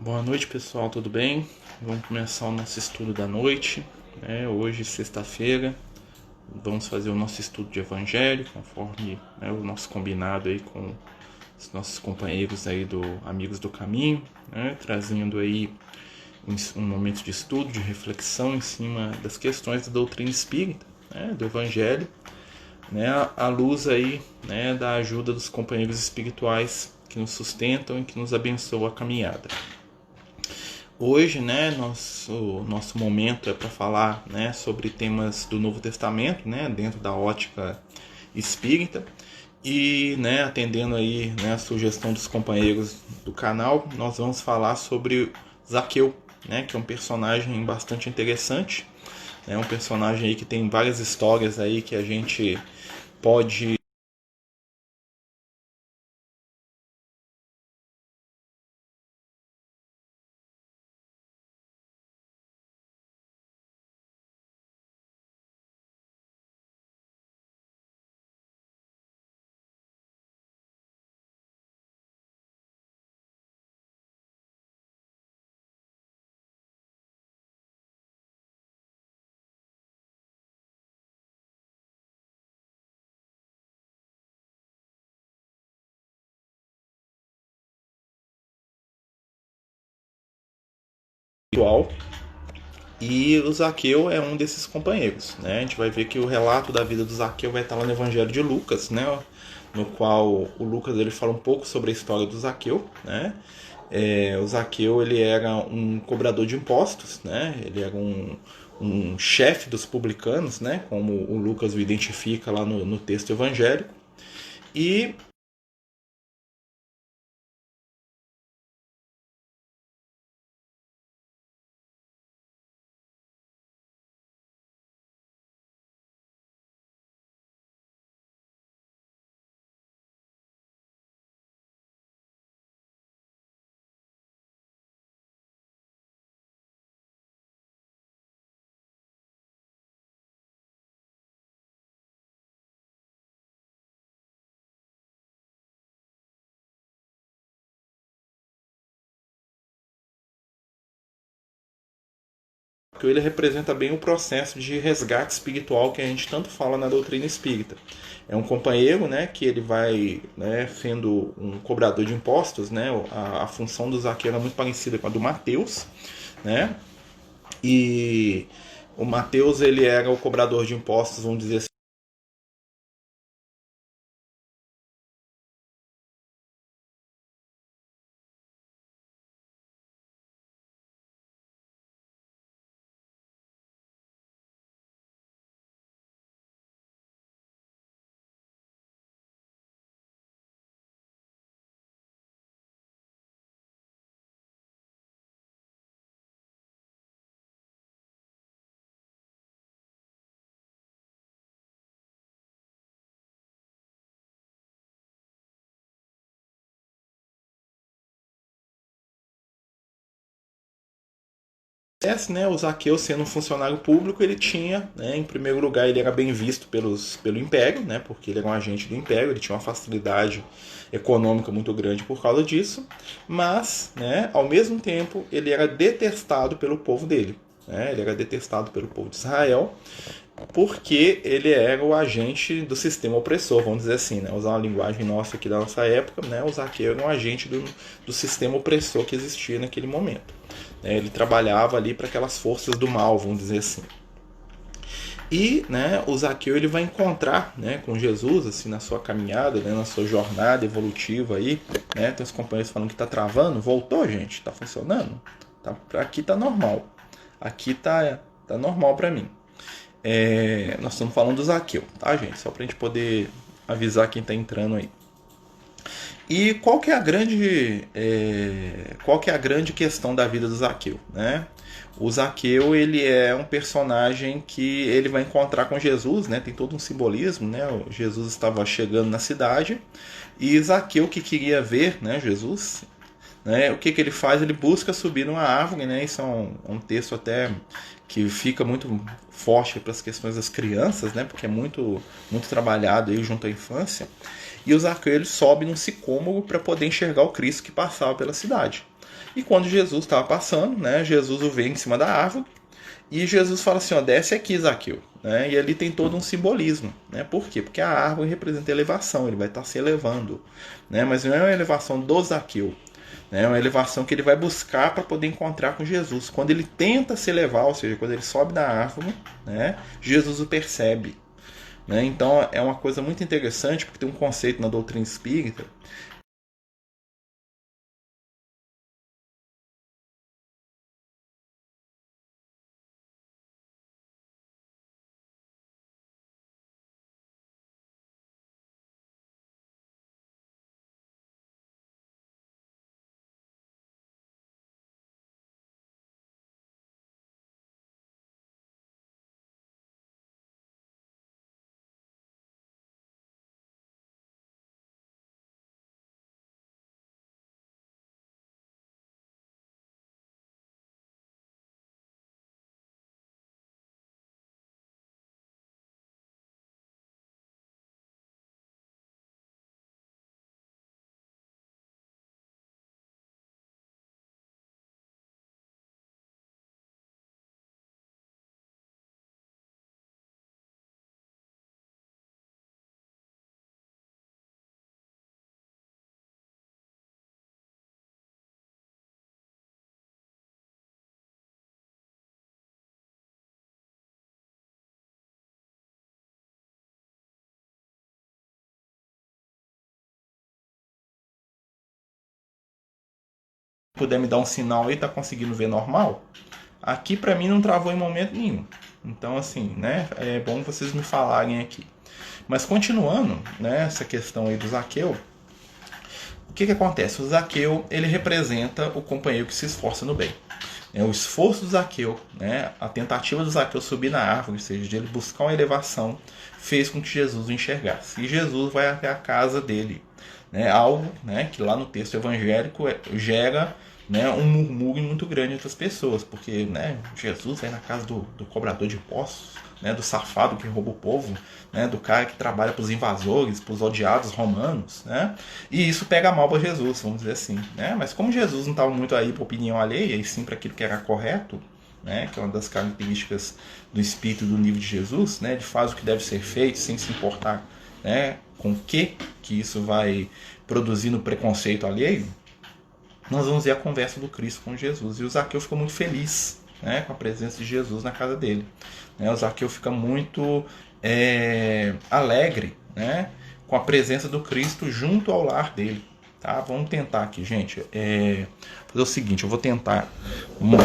Boa noite, pessoal, tudo bem? Vamos começar o nosso estudo da noite, né? Hoje, sexta-feira, vamos fazer o nosso estudo de Evangelho, conforme, né, o nosso combinado aí com os nossos companheiros aí do Amigos do Caminho, né? Trazendo aí um momento de estudo, de reflexão em cima das questões da doutrina espírita, né? Do Evangelho, né? À luz aí, né, da ajuda dos companheiros espirituais que nos sustentam e que nos abençoam a caminhada. Hoje, né, nosso momento é para falar, né, sobre temas do Novo Testamento, né, dentro da ótica espírita. E, né, atendendo aí, né, a sugestão dos companheiros do canal, nós vamos falar sobre Zaqueu, né, que é um personagem bastante interessante, né, um personagem aí que tem várias histórias aí que a gente pode atual. E o Zaqueu é um desses companheiros, né? A gente vai ver que o relato da vida do Zaqueu vai estar lá no Evangelho de Lucas, né? No qual o Lucas ele fala um pouco sobre a história do Zaqueu, né? O Zaqueu ele era um cobrador de impostos, né? Ele era um chefe dos publicanos, né? Como o Lucas o identifica lá no texto evangélico. E que ele representa bem o processo de resgate espiritual que a gente tanto fala na doutrina espírita. É um companheiro, né, que ele vai, né, sendo um cobrador de impostos, né, a função do Zaqueu era muito parecida com a do Mateus, né, e o Mateus ele era o cobrador de impostos, vamos dizer assim, né, o Zaqueu sendo um funcionário público, ele tinha, né, em primeiro lugar, ele era bem visto pelo Império, né, porque ele era um agente do Império, ele tinha uma facilidade econômica muito grande por causa disso, mas, né, ao mesmo tempo, ele era detestado pelo povo dele. Né, ele era detestado pelo povo de Israel, porque ele era o agente do sistema opressor, vamos dizer assim, né? Usar uma linguagem nossa aqui da nossa época, né? O Zaqueu era um agente do sistema opressor que existia naquele momento. Ele trabalhava ali para aquelas forças do mal, vamos dizer assim. E, né, o Zaqueu ele vai encontrar, né, com Jesus assim na sua caminhada, né, na sua jornada evolutiva aí, né? Tem os companheiros falando que está travando, voltou, gente, está funcionando, aqui tá normal, aqui tá normal para mim. Nós estamos falando do Zaqueu, tá, gente? Só para a gente poder avisar quem está entrando aí. E qual que é a grande questão da vida do Zaqueu, né? O Zaqueu ele é um personagem que ele vai encontrar com Jesus, né? Tem todo um simbolismo, né? Jesus estava chegando na cidade e Zaqueu que queria ver, né, Jesus, né? O que ele faz? Ele busca subir numa árvore, né? Isso é um texto até que fica muito forte para as questões das crianças, né? Porque é muito trabalhado aí junto à infância. e o Zaqueu ele sobe num sicômoro para poder enxergar o Cristo que passava pela cidade. E quando Jesus estava passando, né, Jesus o vê em cima da árvore, e Jesus fala assim, ó, desce aqui, Zaqueu. Né? E ali tem todo um simbolismo. Né? Por quê? Porque a árvore representa elevação, ele vai estar se elevando. Né? Mas não é uma elevação do Zaqueu. Né? É uma elevação que ele vai buscar para poder encontrar com Jesus. Quando ele tenta se elevar, ou seja, quando ele sobe da árvore, né? Jesus o percebe. Né? Então é uma coisa muito interessante, porque tem um conceito na doutrina espírita. Puder me dar um sinal aí, tá conseguindo ver normal? Aqui para mim não travou em momento nenhum. Então assim, né, é bom vocês me falarem aqui. Mas continuando, né, essa questão aí do Zaqueu, o que acontece? O Zaqueu, ele representa o companheiro que se esforça no bem. O esforço do Zaqueu, né, a tentativa do Zaqueu subir na árvore, ou seja, de ele buscar uma elevação, fez com que Jesus o enxergasse. E Jesus vai até a casa dele. Né, algo, né, que lá no texto evangélico gera, né, um murmúrio muito grande entre as pessoas, porque, né, Jesus vai na casa do cobrador de impostos, né, do safado que rouba o povo, né, do cara que trabalha para os invasores, para os odiados romanos, né, e isso pega mal para Jesus, vamos dizer assim. Né, mas como Jesus não estava muito aí para opinião alheia, e sim para aquilo que era correto, né, que é uma das características do espírito do livro de Jesus, né, ele faz o que deve ser feito sem se importar, né, com o que isso vai produzir no preconceito alheio, nós vamos ver a conversa do Cristo com Jesus. E o Zaqueu ficou muito feliz, né, com a presença de Jesus na casa dele. Né, o Zaqueu fica muito alegre, né, com a presença do Cristo junto ao lar dele. Tá? Vamos tentar aqui, gente. Fazer o seguinte, eu vou tentar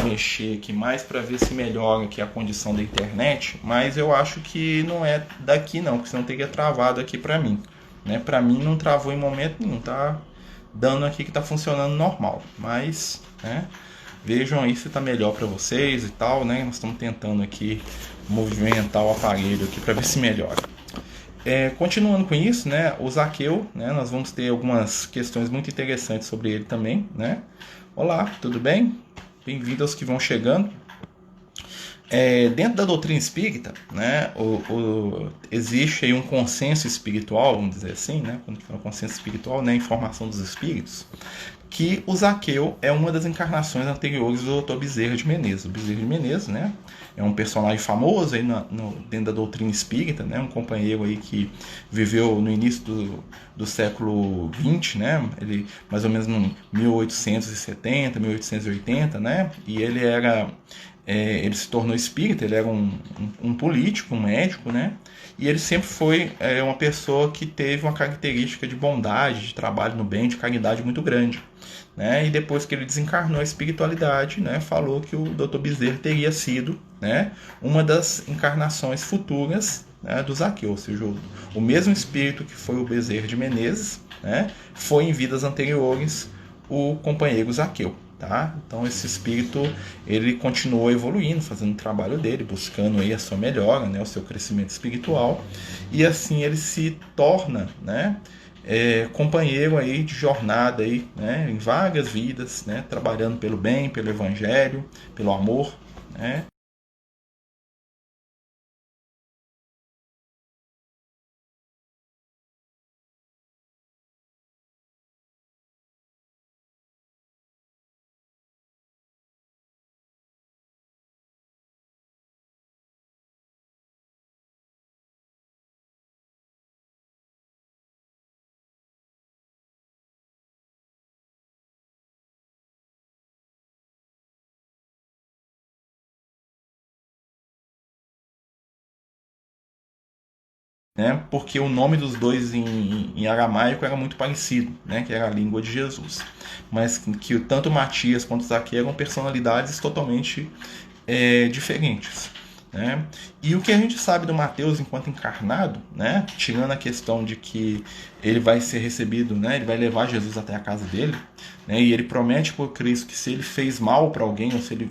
mexer aqui mais para ver se melhora aqui a condição da internet, mas eu acho que não é daqui não, porque senão teria travado aqui para mim. Né? Para mim não travou em momento nenhum, tá dando aqui que está funcionando normal, mas né, vejam aí se está melhor para vocês e tal, né? Nós estamos tentando aqui movimentar o aparelho aqui para ver se melhora. Continuando com isso, né, o Zaqueu, né, nós vamos ter algumas questões muito interessantes sobre ele também, né? Olá, tudo bem? Bem-vindo aos que vão chegando. Dentro da doutrina espírita, né, existe aí um consenso espiritual, vamos dizer assim, né, quando fala consenso espiritual, né, informação dos espíritos, que o Zaqueu é uma das encarnações anteriores do Dr. Bezerra de Menezes. O Bezerra de Menezes, né, é um personagem famoso aí dentro da doutrina espírita, né, um companheiro aí que viveu no início do século XX, né, ele mais ou menos em 1870, 1880, né, e ele se tornou espírita, ele era um político, um médico, né? E ele sempre foi uma pessoa que teve uma característica de bondade, de trabalho no bem, de caridade muito grande. Né? E depois que ele desencarnou a espiritualidade, né, falou que o Dr. Bezerra teria sido, né, uma das encarnações futuras, né, do Zaqueu, ou seja, o mesmo espírito que foi o Bezerra de Menezes, né, foi em vidas anteriores o companheiro Zaqueu. Tá? Então esse espírito ele continuou evoluindo, fazendo o trabalho dele, buscando aí a sua melhora, né, o seu crescimento espiritual, e assim ele se torna, né, companheiro aí de jornada aí, né, em várias vidas, né, trabalhando pelo bem, pelo evangelho, pelo amor, né, né, porque o nome dos dois em aramaico era muito parecido, né, que era a língua de Jesus. Mas que tanto Matias quanto Zaqueu eram personalidades totalmente diferentes. Né? E o que a gente sabe do Mateus enquanto encarnado, né, tirando a questão de que ele vai ser recebido, né, ele vai levar Jesus até a casa dele, né, e ele promete por Cristo que se ele fez mal para alguém, ou se ele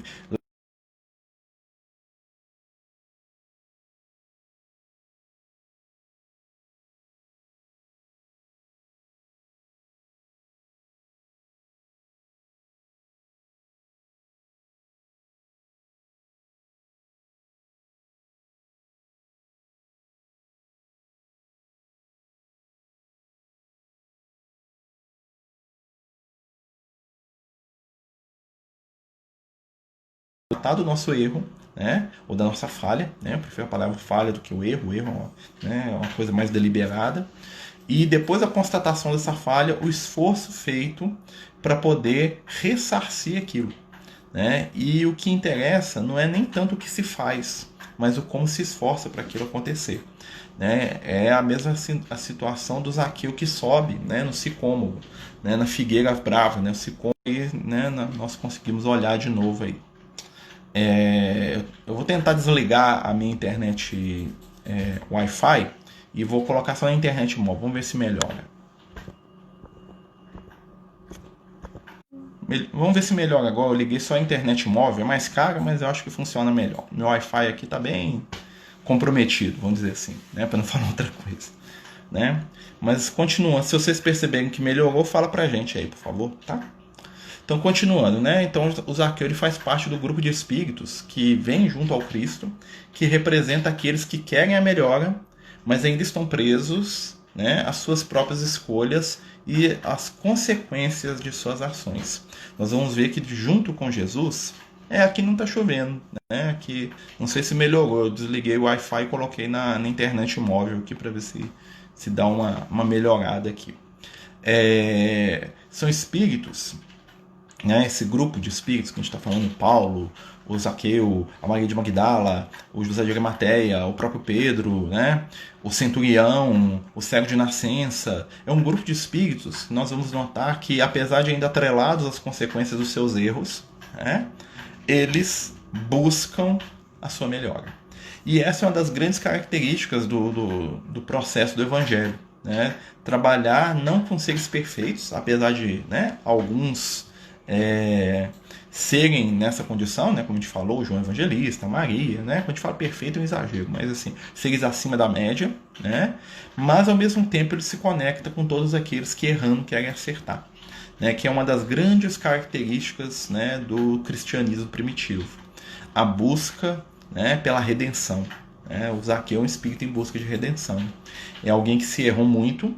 tratar do nosso erro, né, ou da nossa falha, né, eu prefiro a palavra falha do que o erro né, é uma coisa mais deliberada, e depois da constatação dessa falha, o esforço feito para poder ressarcir aquilo. Né? E o que interessa não é nem tanto o que se faz, mas o como se esforça para aquilo acontecer. Né? É a mesma a situação do Zaqueu que sobe, né, no sicômoro, né, na figueira brava, né, o sicômoro, né, nós conseguimos olhar de novo aí. Eu vou tentar desligar a minha internet Wi-Fi e vou colocar só na internet móvel. Vamos ver se melhora. Vamos ver se melhora agora. Eu liguei só a internet móvel, é mais cara, mas eu acho que funciona melhor. Meu Wi-Fi aqui está bem comprometido, vamos dizer assim, né, para não falar outra coisa, né? Mas continua, se vocês perceberem que melhorou, fala pra gente aí, por favor, tá? Então, continuando, né? Então, o Zaqueu ele faz parte do grupo de espíritos que vem junto ao Cristo, que representa aqueles que querem a melhora, mas ainda estão presos, né, às suas próprias escolhas e às consequências de suas ações. Nós vamos ver que junto com Jesus, aqui não está chovendo, né? Aqui, não sei se melhorou, eu desliguei o Wi-Fi e coloquei na internet móvel aqui para ver se dá uma melhorada aqui. São espíritos, né, esse grupo de espíritos que a gente está falando, Paulo, o Zaqueu, a Maria de Magdala, o José de Arimateia, o próprio Pedro, né, o centurião, o cego de nascença, é um grupo de espíritos que nós vamos notar que, apesar de ainda atrelados às consequências dos seus erros, né, eles buscam a sua melhora. E essa é uma das grandes características do processo do Evangelho. Né? Trabalhar não com seres perfeitos, apesar de, né, alguns serem nessa condição, né, como a gente falou, João Evangelista, Maria, né, quando a gente fala perfeito é um exagero, mas assim, seres acima da média, né, mas ao mesmo tempo ele se conecta com todos aqueles que errando querem acertar, né, que é uma das grandes características, né, do cristianismo primitivo, a busca, né, pela redenção. Né, o Zaqueu é um espírito em busca de redenção, é alguém que se errou muito,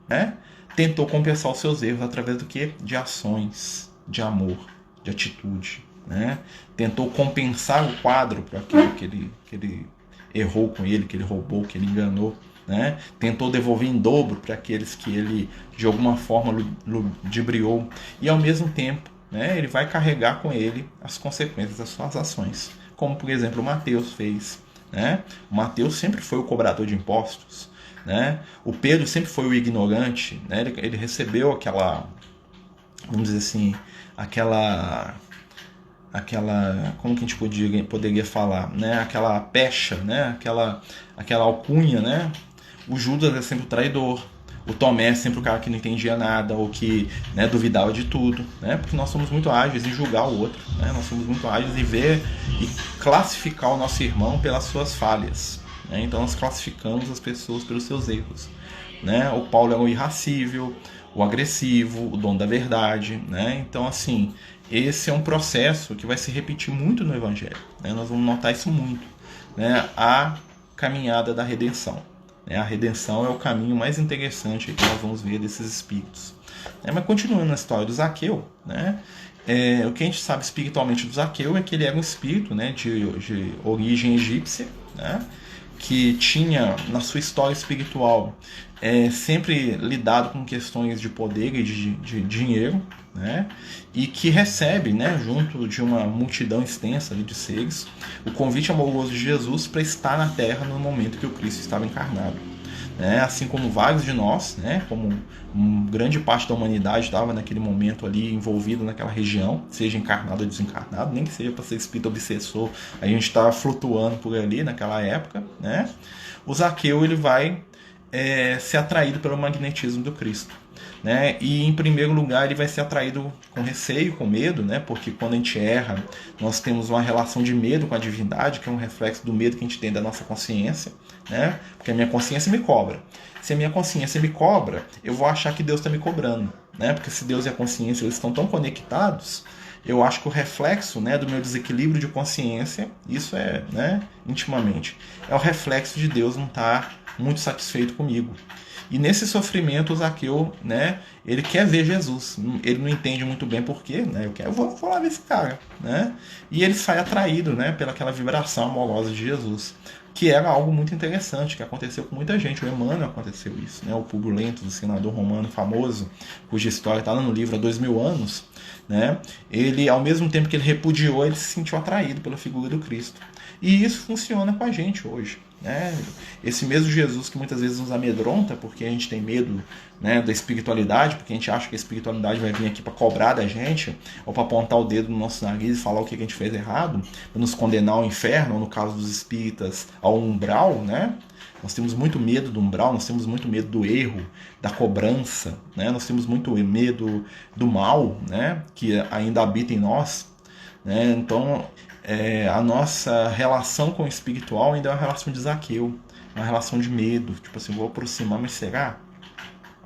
né, tentou compensar os seus erros através do que? De ações, de amor, de atitude, né? Tentou compensar o quadro para aquilo que ele errou com ele, que ele roubou, que ele enganou, né? Tentou devolver em dobro para aqueles que ele de alguma forma ludibriou e ao mesmo tempo, né, ele vai carregar com ele as consequências das suas ações, como por exemplo o Mateus fez, né? O Mateus sempre foi o cobrador de impostos, né? O Pedro sempre foi o ignorante, né? Ele recebeu aquela, vamos dizer assim, aquela como que a gente poderia falar, né? Aquela pecha, né? Aquela alcunha, né? O Judas é sempre o traidor, o Tomé é sempre o cara que não entendia nada ou que, né, duvidava de tudo, né? Porque nós somos muito ágeis em julgar o outro, né? Nós somos muito ágeis em ver e classificar o nosso irmão pelas suas falhas, né? Então nós classificamos as pessoas pelos seus erros, né? O Paulo é o irracível, o agressivo, o dono da verdade, né? Então assim, esse é um processo que vai se repetir muito no Evangelho, né? Nós vamos notar isso muito, né? A caminhada da redenção. A redenção é o caminho mais interessante que nós vamos ver desses espíritos. Mas continuando na história do Zaqueu, né? O que a gente sabe espiritualmente do Zaqueu é que ele era um espírito, né, de origem egípcia, né, que tinha na sua história espiritual sempre lidado com questões de poder e de dinheiro, né, e que recebe, né, junto de uma multidão extensa ali de seres, o convite amoroso de Jesus para estar na Terra no momento que o Cristo estava encarnado. né? Assim como vários de nós, né? Como grande parte da humanidade estava naquele momento ali envolvido naquela região, seja encarnado ou desencarnado, nem que seja para ser espírito obsessor, a gente estava flutuando por ali naquela época, né? O Zaqueu ele vai ser atraído pelo magnetismo do Cristo, né? E em primeiro lugar ele vai ser atraído com receio, com medo, né? Porque quando a gente erra, nós temos uma relação de medo com a divindade, que é um reflexo do medo que a gente tem da nossa consciência, né? Porque a minha consciência me cobra. Se a minha consciência me cobra, eu vou achar que Deus está me cobrando, né? Porque se Deus e a consciência eles estão tão conectados, eu acho que o reflexo, né, do meu desequilíbrio de consciência, isso é, né, intimamente, é o reflexo de Deus não estar muito satisfeito comigo. E nesse sofrimento o Zaqueu, né, ele quer ver Jesus. Ele não entende muito bem porquê, né? Eu vou lá ver esse cara, né? E ele sai atraído, né, pelaquela vibração amorosa de Jesus, que era algo muito interessante, que aconteceu com muita gente. O Emmanuel aconteceu isso, né? O Públio Lentulus, o senador romano famoso, cuja história está lá no livro há 2000 anos, né? Ele, ao mesmo tempo que ele repudiou, ele se sentiu atraído pela figura do Cristo. E isso funciona com a gente hoje, né? Esse mesmo Jesus que muitas vezes nos amedronta porque a gente tem medo, né, da espiritualidade, porque a gente acha que a espiritualidade vai vir aqui para cobrar da gente, ou para apontar o dedo no nosso nariz e falar o que a gente fez errado, para nos condenar ao inferno, ou no caso dos espíritas, ao umbral, né? Nós temos muito medo do umbral, nós temos muito medo do erro, da cobrança, né? Nós temos muito medo do mal, né, que ainda habita em nós, né? Então, a nossa relação com o espiritual ainda é uma relação de Zaqueu, uma relação de medo, tipo assim, vou aproximar, mas será?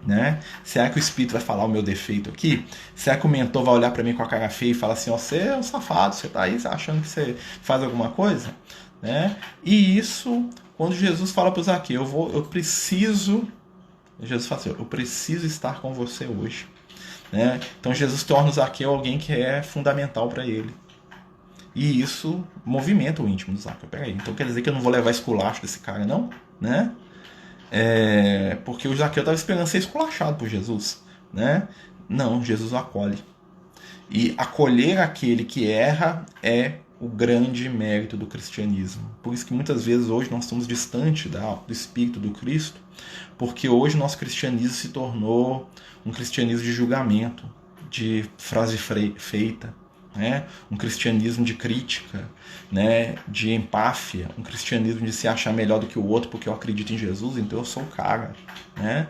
Né? Será que o espírito vai falar o meu defeito aqui? Será que o mentor vai olhar para mim com a cara feia e falar assim, ó, você é um safado, você tá aí achando que você faz alguma coisa? Né? E isso, quando Jesus fala para o Zaqueu, Jesus fala assim, eu preciso estar com você hoje. Né? Então Jesus torna o Zaqueu alguém que é fundamental para ele. E isso movimenta o íntimo do Zaqueu. Peraí, então quer dizer que eu não vou levar esculacho desse cara, não? Né? Porque o Zaqueu estava esperando ser esculachado por Jesus, né? Não, Jesus o acolhe. E acolher aquele que erra é o grande mérito do cristianismo. Por isso que muitas vezes hoje nós estamos distante do Espírito do Cristo, porque hoje nosso cristianismo se tornou um cristianismo de julgamento, de frase feita, né? Um cristianismo de crítica, né? De empáfia, um cristianismo de se achar melhor do que o outro porque eu acredito em Jesus, então eu sou o cara, né?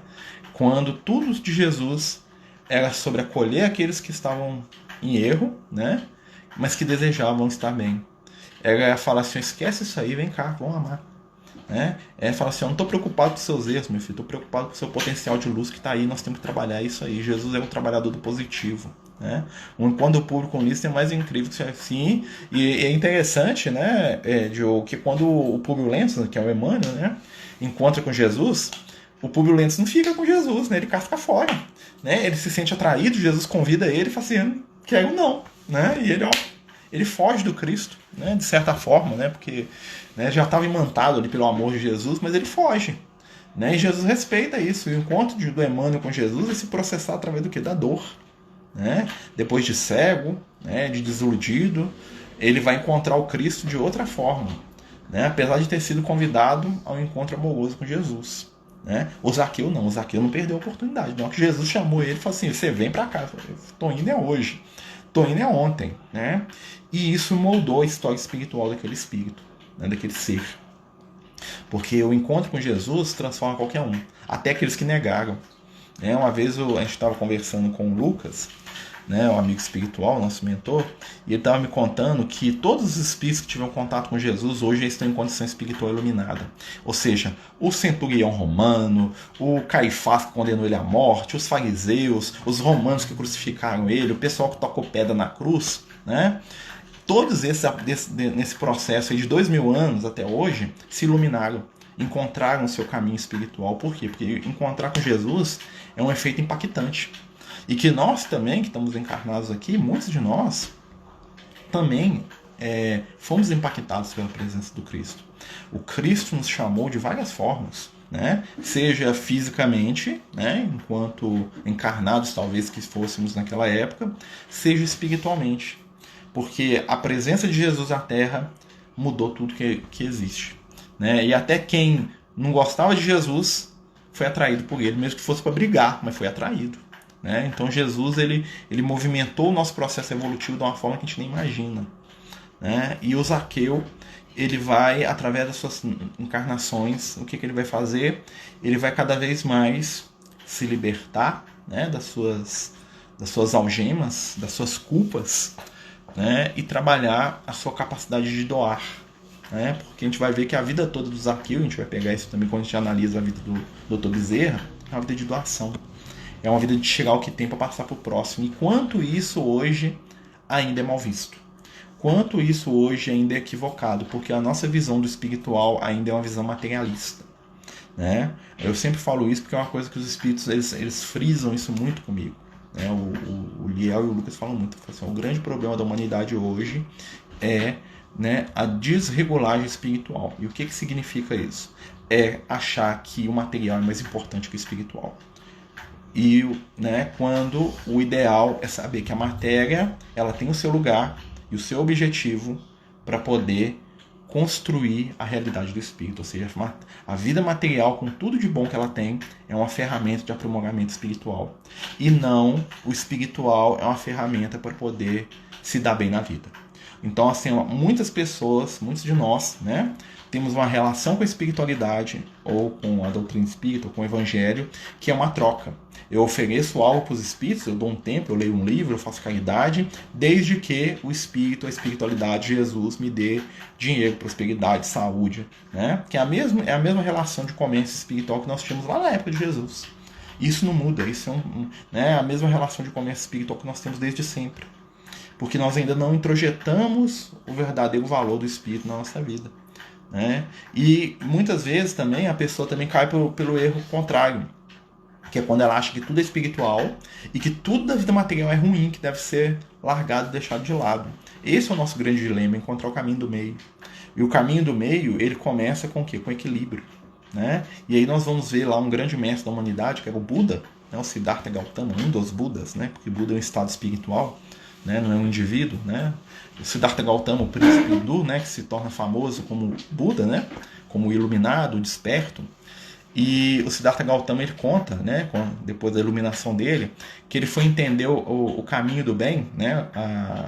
Quando tudo de Jesus era sobre acolher aqueles que estavam em erro, né? Mas que desejavam estar bem. Era falar assim, esquece isso aí, vem cá, vamos amar. Né? Falar assim, eu não estou preocupado com os seus erros, meu filho, estou preocupado com o seu potencial de luz que está aí, nós temos que trabalhar isso aí. Jesus é um trabalhador do positivo. Né? Quando o público nisso é mais incrível que assim. E é interessante, né, Diogo, que quando o Públio Lentulus, que é o Emmanuel, né, encontra com Jesus, o Públio Lentulus não fica com Jesus, né, ele casca fora. Né? Ele se sente atraído, Jesus convida ele e fala assim, quero não. Né? E ele foge do Cristo, né, de certa forma, né, porque, né, já estava imantado ali pelo amor de Jesus, mas ele foge. Né, e Jesus respeita isso. E o encontro do Emmanuel com Jesus é se processar através do que? Da dor. Né? Depois de cego, né, de desiludido, ele vai encontrar o Cristo de outra forma. Né? Apesar de ter sido convidado ao encontro amoroso com Jesus. Né? O Zaqueu não perdeu a oportunidade. Não, que Jesus chamou ele e falou assim, você vem para cá. Eu tô indo é hoje. Tô indo é ontem, né? E isso moldou a história espiritual daquele espírito, né? Daquele ser. Porque o encontro com Jesus transforma qualquer um, até aqueles que negaram. Né? Uma vez a gente estava conversando com o Lucas, né, um amigo espiritual, nosso mentor, e ele estava me contando que todos os espíritos que tiveram contato com Jesus hoje estão em condição espiritual iluminada. Ou seja, o centurião romano, o Caifás que condenou ele à morte, os fariseus, os romanos que crucificaram ele, o pessoal que tocou pedra na cruz, né? Todos esses, nesse processo aí de 2000 anos até hoje, se iluminaram, encontraram o seu caminho espiritual. Por quê? Porque encontrar com Jesus é um efeito impactante. E que nós também, que estamos encarnados aqui, muitos de nós também fomos impactados pela presença do Cristo. O Cristo nos chamou de várias formas, né? Seja fisicamente, né? Enquanto encarnados talvez que fôssemos naquela época, seja espiritualmente. Porque a presença de Jesus na Terra mudou tudo que existe. Né? E até quem não gostava de Jesus foi atraído por ele, mesmo que fosse para brigar, mas foi atraído. Né? Então Jesus ele movimentou o nosso processo evolutivo de uma forma que a gente nem imagina. Né? E o Zaqueu, ele vai, através das suas encarnações, o que ele vai fazer? Ele vai cada vez mais se libertar, né, das suas algemas, das suas culpas, né, e trabalhar a sua capacidade de doar. Né, porque a gente vai ver que a vida toda do Zaqueu, a gente vai pegar isso também quando a gente analisa a vida do Dr. Bezerra, é uma vida de doação. É uma vida de tirar o que tem para passar para o próximo. E quanto isso hoje ainda é mal visto. Quanto isso hoje ainda é equivocado, porque a nossa visão do espiritual ainda é uma visão materialista. Né? Eu sempre falo isso porque é uma coisa que os espíritos eles frisam isso muito comigo. Né? O Liel e o Lucas falam muito. Assim, o grande problema da humanidade hoje é, né, a desregulagem espiritual. E o que significa isso? É achar que o material é mais importante que o espiritual. E, né, quando o ideal é saber que a matéria ela tem o seu lugar e o seu objetivo para poder construir a realidade do espírito. Ou seja, a vida material, com tudo de bom que ela tem, é uma ferramenta de aprimoramento espiritual. E não o espiritual é uma ferramenta para poder se dar bem na vida. Então, assim, muitas pessoas, muitos de nós, né, temos uma relação com a espiritualidade, ou com a doutrina espírita, ou com o evangelho, que é uma troca. Eu ofereço algo para os espíritos, eu dou um tempo, eu leio um livro, eu faço caridade, desde que o espírito, a espiritualidade, Jesus, me dê dinheiro, prosperidade, saúde. Né? Que é a mesma relação de comércio espiritual que nós tínhamos lá na época de Jesus. Isso não muda, isso é né, a mesma relação de comércio espiritual que nós temos desde sempre. Porque nós ainda não introjetamos o verdadeiro valor do espírito na nossa vida. Né? E muitas vezes também a pessoa também cai pelo erro contrário, que é quando ela acha que tudo é espiritual e que tudo da vida material é ruim, que deve ser largado e deixado de lado. Esse é o nosso grande dilema, encontrar o caminho do meio. E o caminho do meio, ele começa com o quê? Com equilíbrio. Né? E aí nós vamos ver lá um grande mestre da humanidade, que era o Buda, né? O Siddhartha Gautama, um dos Budas, né? Porque Buda é um estado espiritual, né? Não é um indivíduo. Né? O Siddhartha Gautama, o príncipe hindu, né? Que se torna famoso como Buda, né? Como o iluminado, o desperto. E o Siddhartha Gautama ele conta, né, depois da iluminação dele, que ele foi entender o caminho do bem, né,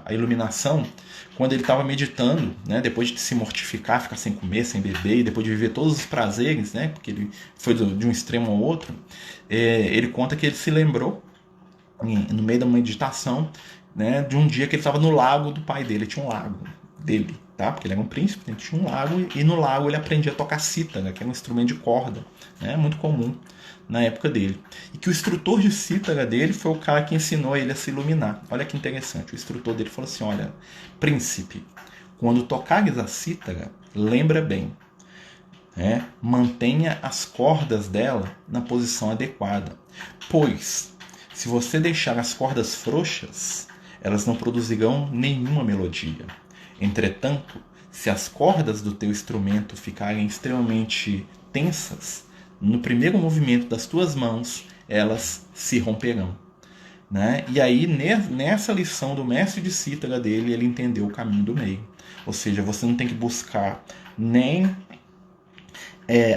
a iluminação, quando ele estava meditando, né, depois de se mortificar, ficar sem comer, sem beber, e depois de viver todos os prazeres, né, porque ele foi de um extremo ao outro, ele conta que ele se lembrou, no meio da meditação, né, de um dia que ele estava no lago do pai dele, tinha um lago dele. Tá? Porque ele era um príncipe, ele tinha um lago, e no lago ele aprendia a tocar cítara, que é um instrumento de corda, né? Muito comum na época dele. E que o instrutor de cítara dele foi o cara que ensinou ele a se iluminar. Olha que interessante, o instrutor dele falou assim, olha, príncipe, quando tocares a cítara, lembra bem, né? Mantenha as cordas dela na posição adequada, pois se você deixar as cordas frouxas, elas não produzirão nenhuma melodia. Entretanto, se as cordas do teu instrumento ficarem extremamente tensas, no primeiro movimento das tuas mãos, elas se romperão. Né? E aí, nessa lição do mestre de cítara dele, ele entendeu o caminho do meio. Ou seja, você não tem que buscar nem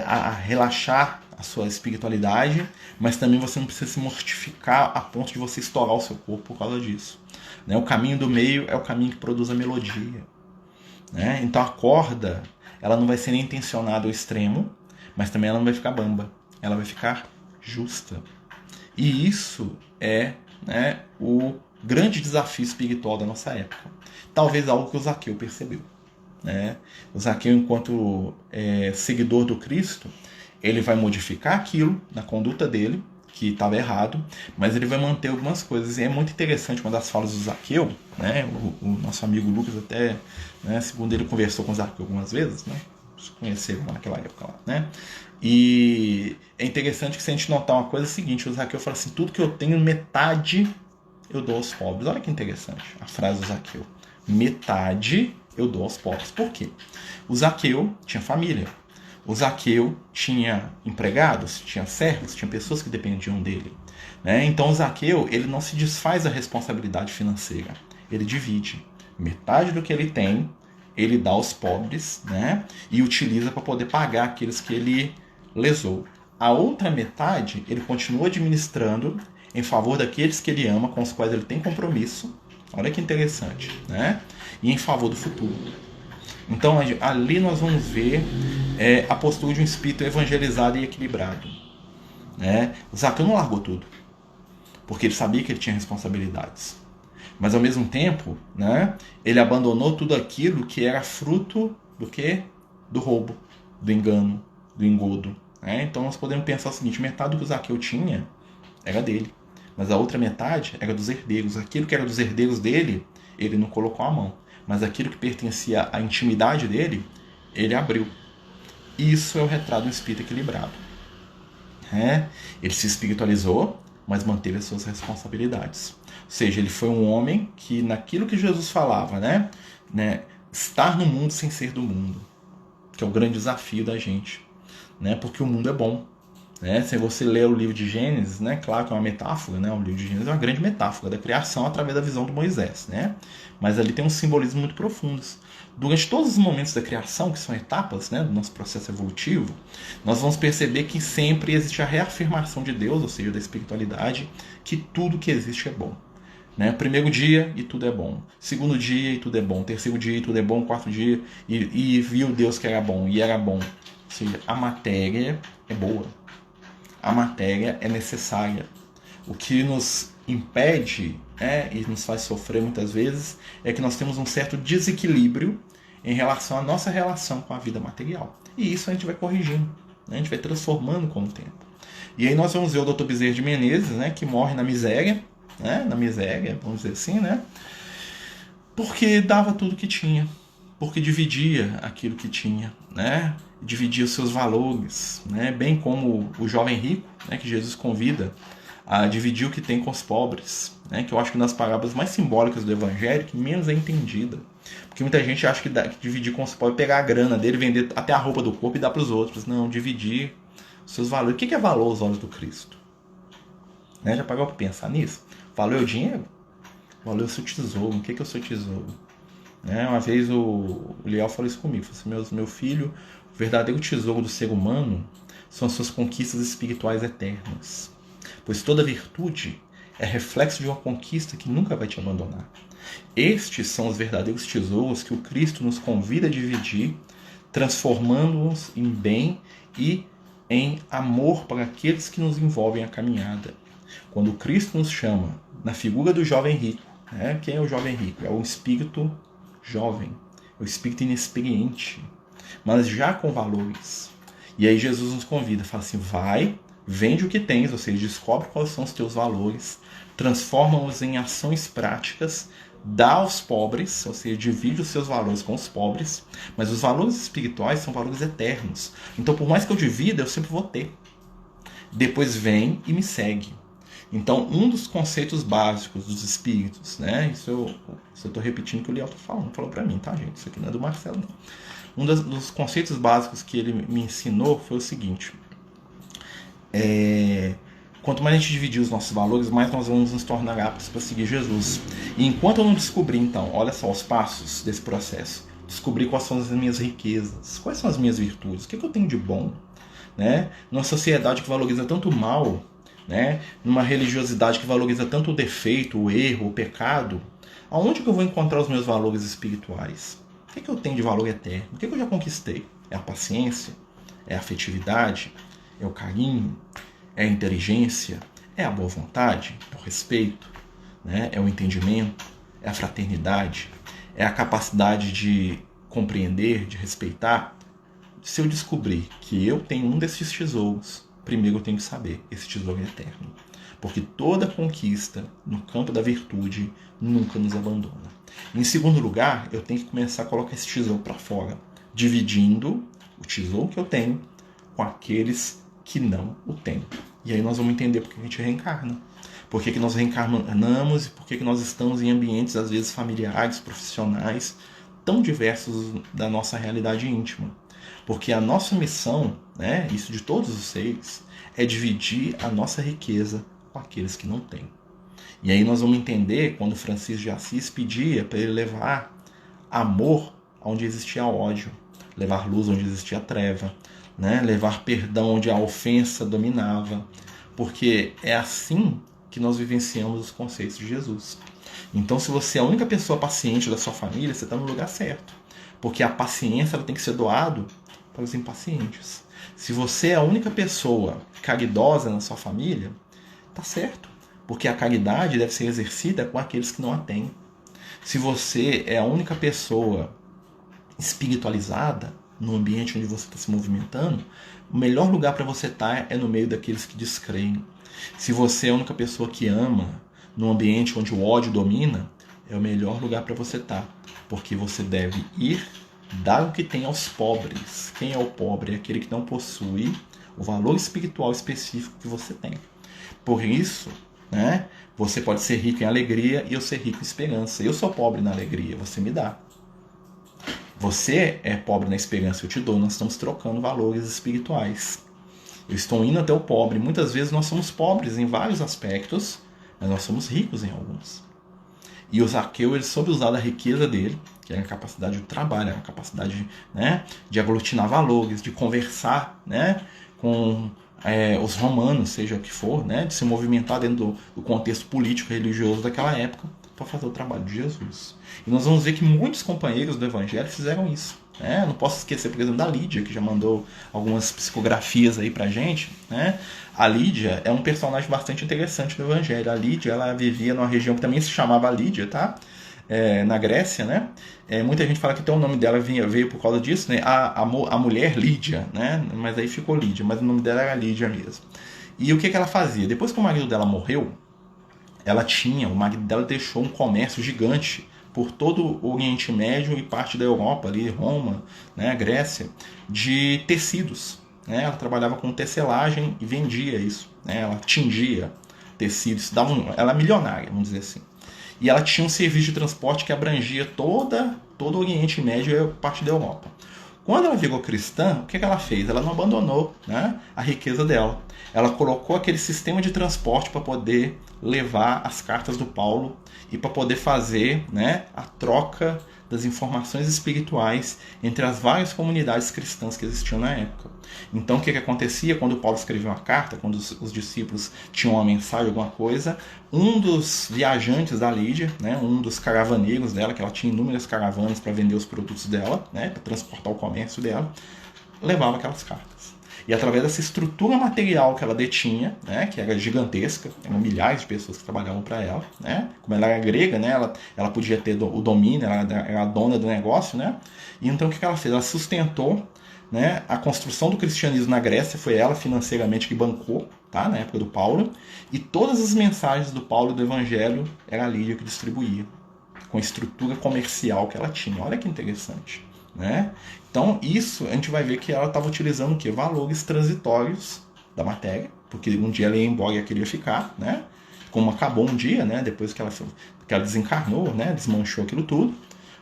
a relaxar a sua espiritualidade, mas também você não precisa se mortificar a ponto de você estourar o seu corpo por causa disso. Né? O caminho do meio é o caminho que produz a melodia. Né? Então a corda ela não vai ser nem tensionada ao extremo, mas também ela não vai ficar bamba. Ela vai ficar justa. E isso é, né, o grande desafio espiritual da nossa época. Talvez algo que o Zaqueu percebeu. Né? O Zaqueu, enquanto seguidor do Cristo, ele vai modificar aquilo na conduta dele, que estava errado, mas ele vai manter algumas coisas. E é muito interessante uma das falas do Zaqueu, né? O nosso amigo Lucas até, né, segundo ele, conversou com o Zaqueu algumas vezes, né? Se conheceram naquela época lá, né? E é interessante que se a gente notar uma coisa é o seguinte, o Zaqueu fala assim, tudo que eu tenho, metade eu dou aos pobres. Olha que interessante a frase do Zaqueu. Metade eu dou aos pobres. Por quê? O Zaqueu tinha família. O Zaqueu tinha empregados, tinha servos, tinha pessoas que dependiam dele. Né? Então o Zaqueu ele não se desfaz da responsabilidade financeira. Ele divide. Metade do que ele tem, ele dá aos pobres, né? E utiliza para poder pagar aqueles que ele lesou. A outra metade, ele continua administrando em favor daqueles que ele ama, com os quais ele tem compromisso. Olha que interessante, né? E em favor do futuro. Então, ali nós vamos ver a postura de um espírito evangelizado e equilibrado. Né? O Zaqueu não largou tudo, porque ele sabia que ele tinha responsabilidades. Mas, ao mesmo tempo, né, ele abandonou tudo aquilo que era fruto do quê? Do roubo, do engano, do engodo. Né? Então, nós podemos pensar o seguinte: metade do que o Zaqueu tinha era dele, mas a outra metade era dos herdeiros. Aquilo que era dos herdeiros dele, ele não colocou a mão. Mas aquilo que pertencia à intimidade dele, ele abriu. Isso é o retrato do espírito equilibrado. Ele se espiritualizou, mas manteve as suas responsabilidades. Ou seja, ele foi um homem que, naquilo que Jesus falava, né, estar no mundo sem ser do mundo, que é o grande desafio da gente, né, porque o mundo é bom. Né? Se você ler o livro de Gênesis, né, claro que é uma metáfora, né? O livro de Gênesis é uma grande metáfora da criação através da visão de Moisés, né? Mas ali tem um simbolismo muito profundos. Durante todos os momentos da criação, que são etapas, né, do nosso processo evolutivo, nós vamos perceber que sempre existe a reafirmação de Deus, ou seja, da espiritualidade, que tudo que existe é bom. Né? Primeiro dia e tudo é bom. Segundo dia e tudo é bom. Terceiro dia e tudo é bom. Quarto dia e viu Deus que era bom e era bom. Ou seja, a matéria é boa. A matéria é necessária. O que nos impede e nos faz sofrer muitas vezes é que nós temos um certo desequilíbrio em relação à nossa relação com a vida material. E isso a gente vai corrigindo, né? A gente vai transformando com o tempo. E aí nós vamos ver o Dr. Bezerra de Menezes, né, que morre na miséria, né, vamos dizer assim, né, porque dava tudo que tinha, porque dividia aquilo que tinha, né, dividia os seus valores, né, bem como o jovem rico, né, que Jesus convida a dividir o que tem com os pobres, né, que eu acho que uma das parábolas mais simbólicas do Evangelho, que menos é entendida. Porque muita gente acha que dividir com os pobres é pegar a grana dele, vender até a roupa do corpo e dar para os outros. Não, dividir os seus valores. O que é valor aos olhos do Cristo? Né, já pagou para pensar nisso? Valor é o dinheiro? Valor é o seu tesouro. O que é o seu tesouro? Né, uma vez o Liel falou isso comigo. Falou assim, meu filho, o verdadeiro tesouro do ser humano são as suas conquistas espirituais eternas. Pois toda virtude é reflexo de uma conquista que nunca vai te abandonar. Estes são os verdadeiros tesouros que o Cristo nos convida a dividir, transformando-os em bem e em amor para aqueles que nos envolvem a caminhada. Quando o Cristo nos chama, na figura do jovem rico, né? Quem é o jovem rico? É o espírito jovem, é o espírito inexperiente, mas já com valores. E aí Jesus nos convida, fala assim, vai, vende o que tens, ou seja, descobre quais são os teus valores, transforma-os em ações práticas, dá aos pobres, ou seja, divide os seus valores com os pobres, mas os valores espirituais são valores eternos. Então, por mais que eu divida, eu sempre vou ter. Depois vem e me segue. Então, um dos conceitos básicos dos espíritos, né? Isso eu estou repetindo o que o Liel falou para mim, tá, gente? Isso aqui não é do Marcelo, não. Um dos conceitos básicos que ele me ensinou foi o seguinte: quanto mais a gente dividir os nossos valores, mais nós vamos nos tornar aptos para seguir Jesus. E enquanto eu não descobrir, então, olha só os passos desse processo, descobrir quais são as minhas riquezas, quais são as minhas virtudes, o que eu tenho de bom, né? Numa sociedade que valoriza tanto o mal, né? Numa religiosidade que valoriza tanto o defeito, o erro, o pecado, aonde que eu vou encontrar os meus valores espirituais? O que eu tenho de valor eterno? O que eu já conquistei? É a paciência? É a afetividade? É o carinho? É a inteligência? É a boa vontade? É o respeito? Né? É o entendimento? É a fraternidade? É a capacidade de compreender, de respeitar? Se eu descobrir que eu tenho um desses tesouros, primeiro eu tenho que saber, esse tesouro é eterno. Porque toda conquista no campo da virtude nunca nos abandona. Em segundo lugar, eu tenho que começar a colocar esse tesouro para fora, dividindo o tesouro que eu tenho com aqueles que não o têm. E aí nós vamos entender por que a gente reencarna. Por que nós reencarnamos e por que nós estamos em ambientes, às vezes, familiares, profissionais, tão diversos da nossa realidade íntima. Porque a nossa missão, né, isso de todos os seres, é dividir a nossa riqueza com aqueles que não têm. E aí nós vamos entender quando Francisco de Assis pedia para ele levar amor onde existia ódio, levar luz onde existia treva, né? Levar perdão onde a ofensa dominava, porque é assim que nós vivenciamos os conceitos de Jesus. Então, se você é a única pessoa paciente da sua família, você está no lugar certo, porque a paciência ela tem que ser doada para os impacientes. Se você é a única pessoa caridosa na sua família, tá certo, porque a caridade deve ser exercida com aqueles que não a têm. Se você é a única pessoa espiritualizada no ambiente onde você está se movimentando, o melhor lugar para você estar é no meio daqueles que descreem. Se você é a única pessoa que ama num ambiente onde o ódio domina, é o melhor lugar para você estar, porque você deve ir dar o que tem aos pobres. Quem é o pobre? É aquele que não possui o valor espiritual específico que você tem. Por isso, né, você pode ser rico em alegria e eu ser rico em esperança. Eu sou pobre na alegria, você me dá. Você é pobre na esperança, eu te dou. Nós estamos trocando valores espirituais. Eu estou indo até o pobre. Muitas vezes nós somos pobres em vários aspectos, mas nós somos ricos em alguns. E o Zaqueu, ele soube usar da riqueza dele, que é a capacidade do trabalho, a capacidade, né, de aglutinar valores, de conversar, né, com os romanos, seja o que for, né, de se movimentar dentro do contexto político e religioso daquela época para fazer o trabalho de Jesus. E nós vamos ver que muitos companheiros do Evangelho fizeram isso. Né? Não posso esquecer, por exemplo, da Lídia, que já mandou algumas psicografias aí pra gente. Né? A Lídia é um personagem bastante interessante do Evangelho. A Lídia, ela vivia numa região que também se chamava Lídia, tá? Na Grécia, né? Muita gente fala que então o nome dela veio por causa disso, né? A mulher Lídia, né? Mas aí ficou Lídia, mas o nome dela era Lídia mesmo. E o que ela fazia? Depois que o marido dela morreu, o marido dela deixou um comércio gigante por todo o Oriente Médio e parte da Europa, ali, Roma, né, Grécia, de tecidos. Né? Ela trabalhava com tecelagem e vendia isso. Né? Ela tingia tecidos, ela é milionária, vamos dizer assim. E ela tinha um serviço de transporte que abrangia todo o Oriente Médio e parte da Europa. Quando ela virou cristã, o que ela fez? Ela não abandonou, né, a riqueza dela. Ela colocou aquele sistema de transporte para poder levar as cartas do Paulo e para poder fazer, né, a troca das informações espirituais entre as várias comunidades cristãs que existiam na época. Então o que acontecia quando Paulo escrevia uma carta, quando os discípulos tinham uma mensagem, alguma coisa, um dos viajantes da Lídia, né, um dos caravaneiros dela, que ela tinha inúmeras caravanas para vender os produtos dela, né, para transportar o comércio dela, levava aquelas cartas. E através dessa estrutura material que ela detinha, né, que era gigantesca, eram milhares de pessoas que trabalhavam para ela, né, como ela era grega, né, ela podia ter o domínio, ela era a dona do negócio, né, e então o que ela fez? Ela sustentou, né, a construção do cristianismo na Grécia, foi ela financeiramente que bancou, tá, na época do Paulo, e todas as mensagens do Paulo do Evangelho era a Lídia que distribuía, com a estrutura comercial que ela tinha. Olha que interessante. Né? Então isso a gente vai ver que ela estava utilizando o quê? Valores transitórios da matéria, porque um dia ela ia embora e ela queria ficar, né? Como acabou um dia, né? Depois que ela desencarnou, né? Desmanchou aquilo tudo,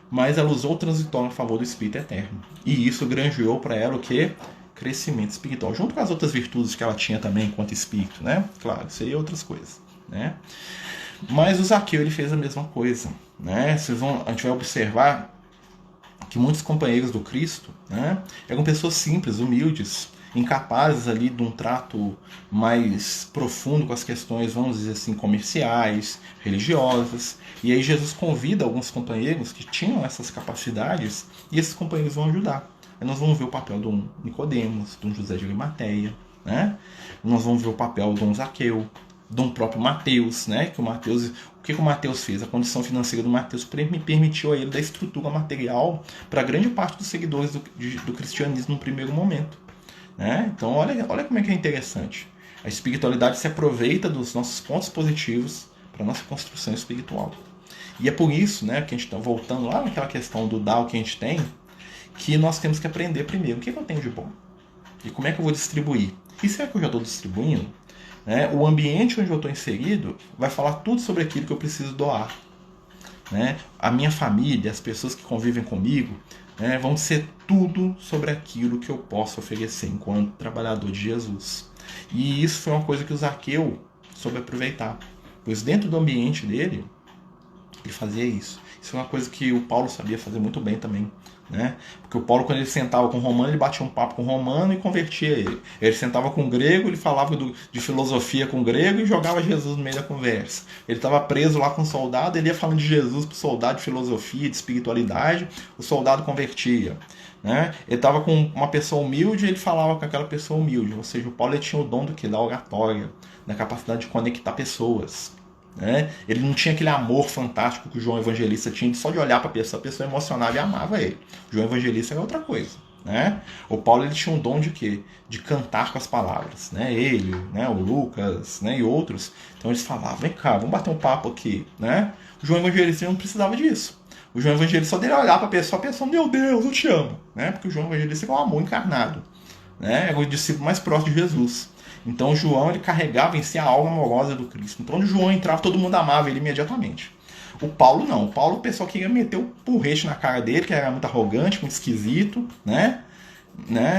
mas ela usou o transitório a favor do Espírito Eterno, e isso granjeou para ela o quê? Crescimento espiritual, junto com as outras virtudes que ela tinha também enquanto espírito, né? Claro, isso aí é outras coisas, né? Mas o Zaqueu, ele fez a mesma coisa, né? A gente vai observar que muitos companheiros do Cristo, né, eram pessoas simples, humildes, incapazes ali de um trato mais profundo com as questões, vamos dizer assim, comerciais, religiosas. E aí Jesus convida alguns companheiros que tinham essas capacidades, e esses companheiros vão ajudar. Aí nós vamos ver o papel de um Nicodemos, de um José de Arimateia, né? Nós vamos ver o papel de um Zaqueu, de um próprio Mateus, né? Que o que o Mateus fez? A condição financeira do Mateus permitiu a ele da estrutura material para grande parte dos seguidores do cristianismo no primeiro momento. Né? Então olha como é que é interessante. A espiritualidade se aproveita dos nossos pontos positivos para a nossa construção espiritual. E é por isso, né, que a gente está voltando lá naquela questão do dar o que a gente tem, que nós temos que aprender primeiro o que eu tenho de bom e como é que eu vou distribuir. E será que eu já estou distribuindo? O ambiente onde eu estou inserido vai falar tudo sobre aquilo que eu preciso doar. Né? A minha família, as pessoas que convivem comigo, né, vão ser tudo sobre aquilo que eu posso oferecer enquanto trabalhador de Jesus. E isso foi uma coisa que o Zaqueu soube aproveitar. Pois dentro do ambiente dele, Ele fazia isso. Isso é uma coisa que o Paulo sabia fazer muito bem também. Né? Porque o Paulo, quando ele sentava com o romano, ele batia um papo com o romano e convertia ele. Ele sentava com o grego, ele falava de filosofia com o grego e jogava Jesus no meio da conversa. Ele estava preso lá com o soldado, ele ia falando de Jesus para o soldado, de filosofia, de espiritualidade, o soldado convertia. Né? Ele estava com uma pessoa humilde, ele falava com aquela pessoa humilde. Ou seja, o Paulo ele tinha o dom do que? Da oratória, da capacidade de conectar pessoas. Né? Ele não tinha aquele amor fantástico que o João Evangelista tinha, só de olhar para a pessoa emocionava e amava ele. O João Evangelista era outra coisa. Né? O Paulo ele tinha um dom de quê? De cantar com as palavras. Né? Ele, né? O Lucas, né? E outros. Então eles falavam, vem cá, vamos bater um papo aqui. Né? O João Evangelista não precisava disso. O João Evangelista só dele olhar para a pessoa, meu Deus, eu te amo. Né? Porque o João Evangelista é um amor encarnado. Né? É o discípulo mais próximo de Jesus. Então João ele carregava em si a alma amorosa do Cristo. Então onde João entrava, todo mundo amava ele imediatamente. O Paulo não. O Paulo, o pessoal queria meter o porrete na cara dele, que era muito arrogante, muito esquisito, né?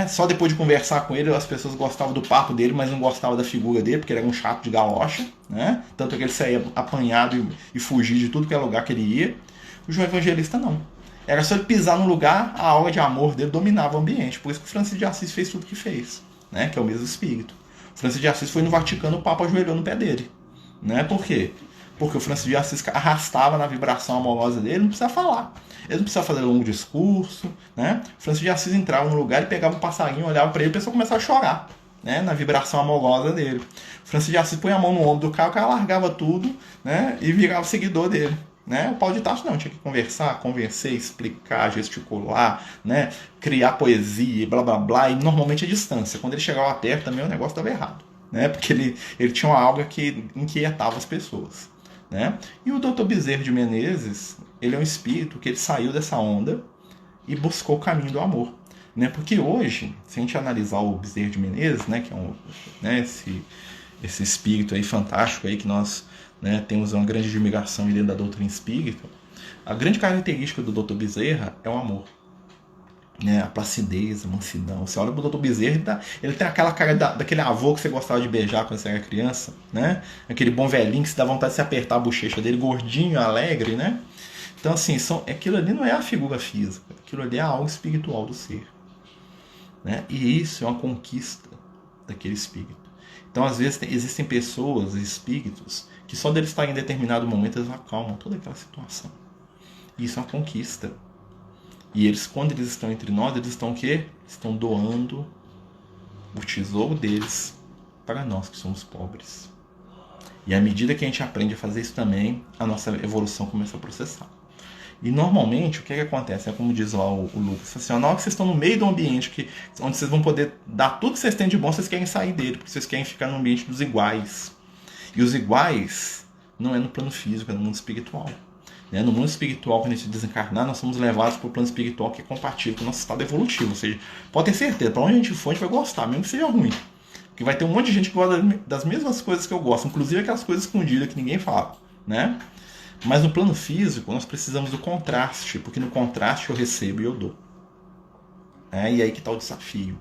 Só depois de conversar com ele, as pessoas gostavam do papo dele, mas não gostavam da figura dele, porque ele era um chato de galocha, né? Tanto que ele saía apanhado e fugia de tudo que era lugar que ele ia. O João Evangelista não. Era só ele pisar no lugar, a aura de amor dele dominava o ambiente. Por isso que o Francisco de Assis fez tudo que fez, né? Que é o mesmo espírito. O Francisco de Assis foi no Vaticano, o Papa ajoelhou no pé dele. Né? Por quê? Porque o Francisco de Assis arrastava na vibração amorosa dele, não precisa falar. Ele não precisa fazer longo discurso. Né? O Francisco de Assis entrava num lugar, ele pegava um passarinho, olhava para ele e a pessoa começava a chorar. Né? Na vibração amorosa dele. O Francisco de Assis põe a mão no ombro do cara, o cara largava tudo, né? E virava seguidor dele. Né? O Paulo de Tarso não, tinha que conversar, convencer, explicar, gesticular, né? Criar poesia, blá blá blá, e normalmente a distância. Quando ele chegava perto também o negócio estava errado, né? Porque ele tinha uma aura que inquietava as pessoas. Né? E o Dr. Bezerra de Menezes, ele é um espírito que ele saiu dessa onda e buscou o caminho do amor. Né? Porque hoje, se a gente analisar o Bezerra de Menezes, né, que é né, esse espírito aí fantástico aí que nós, né, temos uma grande admiração dentro da doutrina espírita, a grande característica do Dr. Bezerra é o amor. Né, a placidez, a mansidão. Você olha pro Dr. Bezerra, ele tem aquela cara daquele avô que você gostava de beijar quando você era criança, né? Aquele bom velhinho que você dá vontade de se apertar a bochecha dele, gordinho, alegre, né? Então, assim, aquilo ali não é a figura física, aquilo ali é algo espiritual do ser. Né? E isso é uma conquista daquele espírito. Então, às vezes, existem pessoas, espíritos, que só deles estarem em determinado momento, eles acalmam toda aquela situação. E isso é uma conquista. E eles, quando eles estão entre nós, eles estão o quê? Estão doando o tesouro deles para nós que somos pobres. E à medida que a gente aprende a fazer isso também, a nossa evolução começa a processar. E normalmente, o que acontece? É como diz lá o Lucas, assim, na hora que vocês estão no meio do ambiente onde vocês vão poder dar tudo que vocês têm de bom, vocês querem sair dele, porque vocês querem ficar no ambiente dos iguais. E os iguais não é no plano físico, é no mundo espiritual. No mundo espiritual, quando a gente desencarnar, nós somos levados para o plano espiritual que é compatível com o nosso estado evolutivo. Ou seja, pode ter certeza, para onde a gente for, a gente vai gostar, mesmo que seja ruim. Porque vai ter um monte de gente que gosta das mesmas coisas que eu gosto, inclusive aquelas coisas escondidas que ninguém fala. Né? Mas no plano físico, nós precisamos do contraste, porque no contraste eu recebo e eu dou. E aí que está o desafio.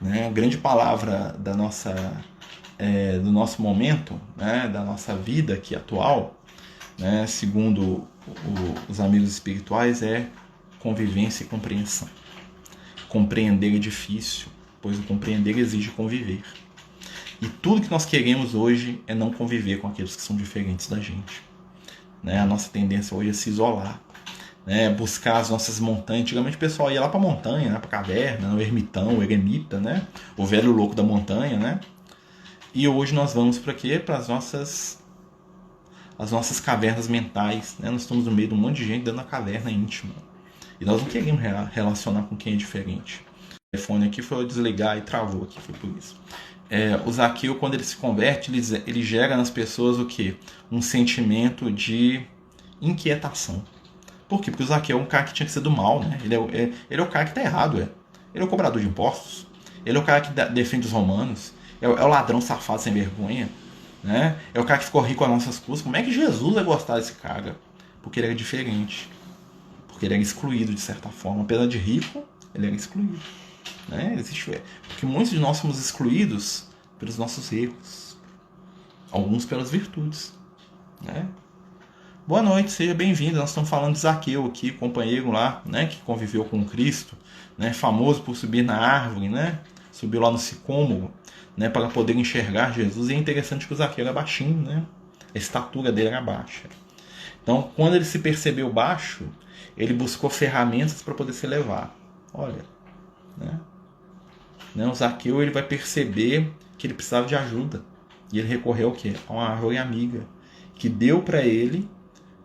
A grande palavra da do nosso momento, da nossa vida aqui atual, segundo os amigos espirituais, é convivência e compreensão. Compreender é difícil, pois o compreender exige conviver. E tudo que nós queremos hoje é não conviver com aqueles que são diferentes da gente. A nossa tendência hoje é se isolar, buscar as nossas montanhas. Antigamente o pessoal ia lá para a montanha, para a caverna, o ermitão, o eremita, o velho louco da montanha. E hoje nós vamos para quê? Para as nossas cavernas mentais. Nós estamos no meio de um monte de gente dentro da caverna íntima. E nós não queremos relacionar com quem é diferente. O telefone aqui foi eu desligar e travou aqui, foi por isso. O Zaqueu, quando ele se converte, ele gera nas pessoas o quê? Um sentimento de inquietação. Por quê? Porque o Zaqueu é um cara que tinha que ser do mal, Ele é o cara que está errado, Ele é o cobrador de impostos. Ele é o cara que defende os romanos. É o ladrão safado sem vergonha. É o cara que ficou rico às nossas custas. Como é que Jesus vai gostar desse cara? Porque ele era diferente. Porque ele era excluído de certa forma. Apesar de rico, ele era excluído. Porque muitos de nós somos excluídos pelos nossos erros, alguns pelas virtudes. Boa noite, seja bem-vindo. Nós estamos falando de Zaqueu aqui, companheiro lá, né, que conviveu com Cristo, né, famoso por subir na árvore, né, subiu lá no sicômoro, né, para poder enxergar Jesus. E é interessante que o Zaqueu era baixinho, né, a estatura dele era baixa. Então, quando ele se percebeu baixo, ele buscou ferramentas para poder se elevar. Olha, né, o Zaqueu ele vai perceber que ele precisava de ajuda. E ele recorreu ao quê? A uma árvore amiga, que deu para ele,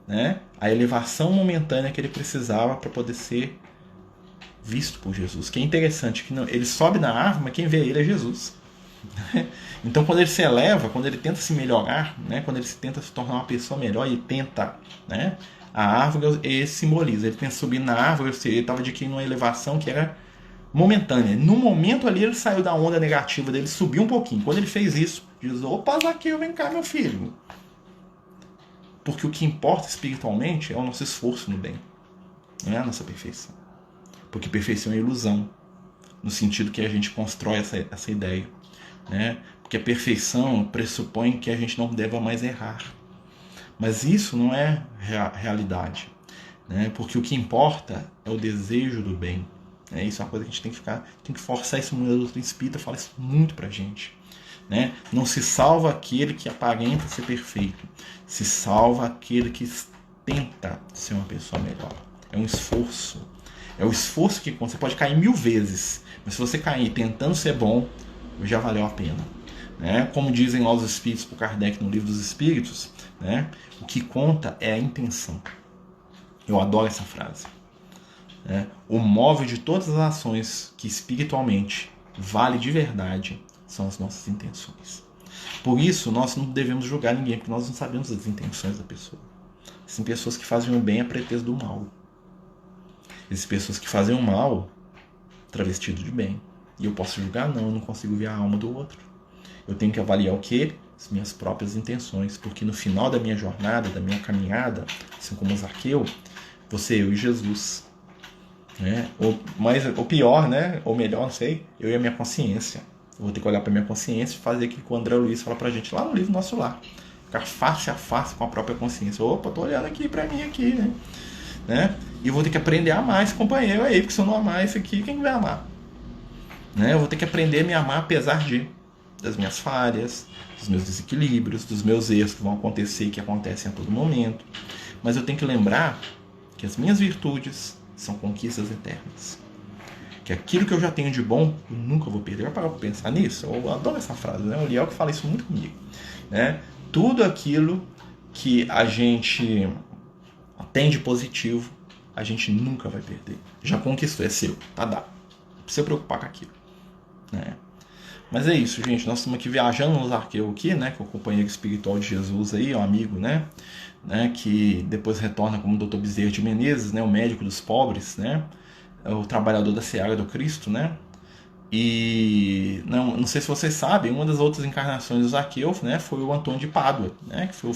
né, a elevação momentânea que ele precisava para poder ser visto por Jesus. Que é interessante que ele sobe na árvore, mas quem vê ele é Jesus. Então, quando ele se eleva, quando ele tenta se melhorar, né, quando ele tenta se tornar uma pessoa melhor e tenta, né, a árvore ele simboliza. Ele tenta subir na árvore, ele estava adquirindo uma elevação que era momentânea. No momento ali ele saiu da onda negativa dele, subiu um pouquinho. Quando ele fez isso, Jesus, opa, Zaqueu, vem cá, meu filho. Porque o que importa espiritualmente é o nosso esforço no bem, não é a nossa perfeição. Porque perfeição é ilusão, no sentido que a gente constrói essa ideia, né? Porque a perfeição pressupõe que a gente não deva mais errar. Mas isso não é realidade, né? Porque o que importa é o desejo do bem. Isso é uma coisa que a gente tem que forçar isso muito. A doutrina espírita fala isso muito pra gente. Né? Não se salva aquele que aparenta ser perfeito, se salva aquele que tenta ser uma pessoa melhor. É um esforço. É o esforço que você pode cair 1000 vezes, mas se você cair tentando ser bom, já valeu a pena. Né? Como dizem lá os espíritos por Kardec no Livro dos Espíritos, né? O que conta é a intenção. Eu adoro essa frase. Né? O móvel de todas as ações que espiritualmente vale de verdade são as nossas intenções. Por isso, nós não devemos julgar ninguém, porque nós não sabemos as intenções da pessoa. Existem pessoas que fazem o bem a pretexto do mal. Existem pessoas que fazem o mal travestido de bem. E eu posso julgar? Não, eu não consigo ver a alma do outro. Eu tenho que avaliar o quê? As minhas próprias intenções. Porque no final da minha jornada, da minha caminhada, assim como o Zaqueu, você, eu e Jesus. Né? Ou pior, né? Ou melhor, não sei, eu e a minha consciência. Eu vou ter que olhar para minha consciência e fazer aquilo que o André Luiz fala pra gente lá no livro Nosso Lar. Ficar face a face com a própria consciência. Opa, tô olhando aqui pra mim aqui, né? E eu vou ter que aprender a amar esse companheiro aí, porque se eu não amar esse aqui, quem vai amar? Né? Eu vou ter que aprender a me amar apesar das minhas falhas, dos meus desequilíbrios, dos meus erros que vão acontecer e que acontecem a todo momento. Mas eu tenho que lembrar que as minhas virtudes são conquistas eternas. Que aquilo que eu já tenho de bom, eu nunca vou perder. Vai parar para pensar nisso? Eu adoro essa frase, né? O Liel que fala isso muito comigo. Né? Tudo aquilo que a gente tem de positivo, a gente nunca vai perder. Já conquistou, é seu, tá dado. Não precisa se preocupar com aquilo. Né? Mas é isso, gente. Nós estamos aqui viajando no Zaqueu aqui, né? Que é o companheiro espiritual de Jesus aí, um amigo, né? Que depois retorna como Dr. Bezerra de Menezes, né? O médico dos pobres, né? O trabalhador da seara do Cristo, né? E não sei se vocês sabem, uma das outras encarnações do Zaqueu, né, foi o Antônio de Pádua, né, que foi o